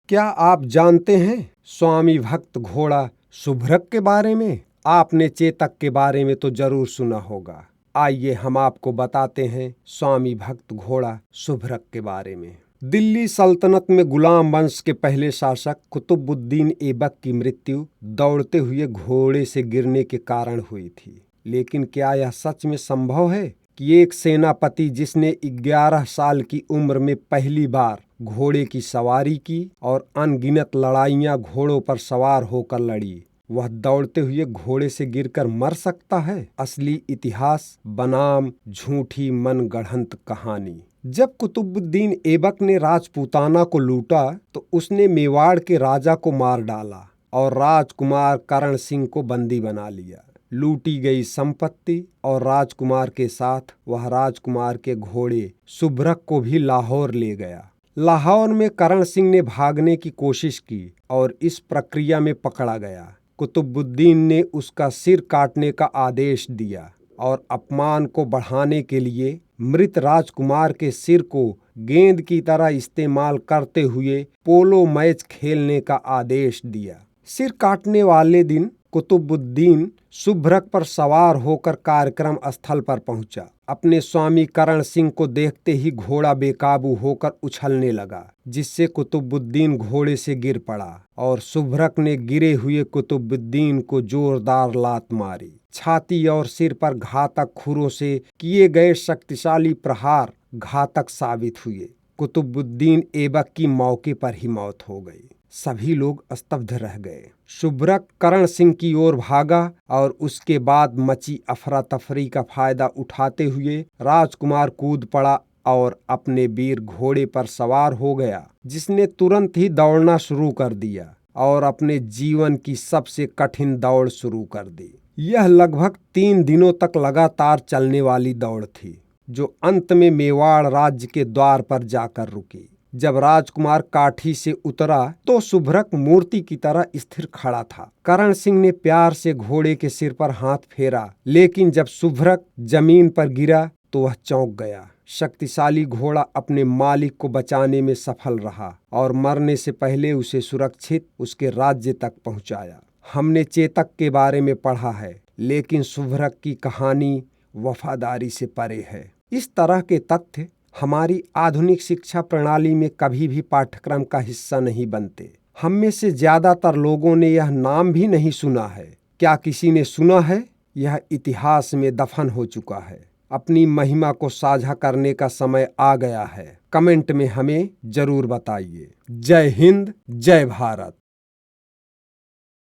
क्या आप जानते हैं स्वामी भक्त घोड़ा शुभ्रक के बारे में? आपने चेतक के बारे में तो जरूर सुना होगा। आइए हम आपको बताते हैं स्वामी भक्त घोड़ा शुभ्रक के बारे में। दिल्ली सल्तनत में गुलाम वंश के पहले शासक कुतुबुद्दीन ऐबक की मृत्यु दौड़ते हुए घोड़े से गिरने के कारण हुई थी। लेकिन क्या यह सच में संभव है कि एक सेनापति जिसने 11 साल की उम्र में पहली बार घोड़े की सवारी की और अनगिनत लड़ाइयां घोड़ों पर सवार होकर लड़ी, वह दौड़ते हुए घोड़े से गिरकर मर सकता है? असली इतिहास बनाम झूठी मनगढ़ंत कहानी। जब कुतुबुद्दीन ऐबक ने राजपूताना को लूटा तो उसने मेवाड़ के राजा को मार डाला और राजकुमार करण सिंह को बंदी बना लिया। लूटी गई संपत्ति और राजकुमार के साथ वह राजकुमार के घोड़े शुभ्रक को भी लाहौर ले गया। लाहौर में करण सिंह ने भागने की कोशिश की और इस प्रक्रिया में पकड़ा गया। कुतुबुद्दीन ने उसका सिर काटने का आदेश दिया और अपमान को बढ़ाने के लिए मृत राजकुमार के सिर को गेंद की तरह इस्तेमाल करते हुए पोलो मैच खेलने का आदेश दिया। सिर काटने वाले दिन कुतुबुद्दीन शुभ्रक पर सवार होकर कार्यक्रम स्थल पर पहुंचा। अपने स्वामी करण सिंह को देखते ही घोड़ा बेकाबू होकर उछलने लगा, जिससे कुतुबुद्दीन घोड़े से गिर पड़ा और शुभ्रक ने गिरे हुए कुतुबुद्दीन को जोरदार लात मारी। छाती और सिर पर घातक खुरों से किए गए शक्तिशाली प्रहार घातक साबित हुए। कुतुबुद्दीन ऐबक की मौके पर ही मौत हो गई। सभी लोग स्तब्ध रह गए। शुभ्रक करण सिंह की ओर भागा और उसके बाद मची अफरा तफरी का फायदा उठाते हुए राजकुमार कूद पड़ा और अपने वीर घोड़े पर सवार हो गया, जिसने तुरंत ही दौड़ना शुरू कर दिया और अपने जीवन की सबसे कठिन दौड़ शुरू कर दी। यह लगभग 3 दिनों तक लगातार चलने वाली दौड़ थी, जो अंत में मेवाड़ राज्य के द्वार पर जाकर रुकी। जब राजकुमार काठी से उतरा तो शुभ्रक मूर्ति की तरह स्थिर खड़ा था। करण सिंह ने प्यार से घोड़े के सिर पर हाथ फेरा, लेकिन जब शुभ्रक जमीन पर गिरा तो वह चौंक गया। शक्तिशाली घोड़ा अपने मालिक को बचाने में सफल रहा और मरने से पहले उसे सुरक्षित उसके राज्य तक पहुंचाया। हमने चेतक के बारे में पढ़ा है, लेकिन शुभ्रक की कहानी वफादारी से परे है। इस तरह के तथ्य हमारी आधुनिक शिक्षा प्रणाली में कभी भी पाठ्यक्रम का हिस्सा नहीं बनते। हम में से ज्यादातर लोगों ने यह नाम भी नहीं सुना है। क्या किसी ने सुना है? यह इतिहास में दफन हो चुका है। अपनी महिमा को साझा करने का समय आ गया है। कमेंट में हमें जरूर बताइए। जय हिंद, जय भारत।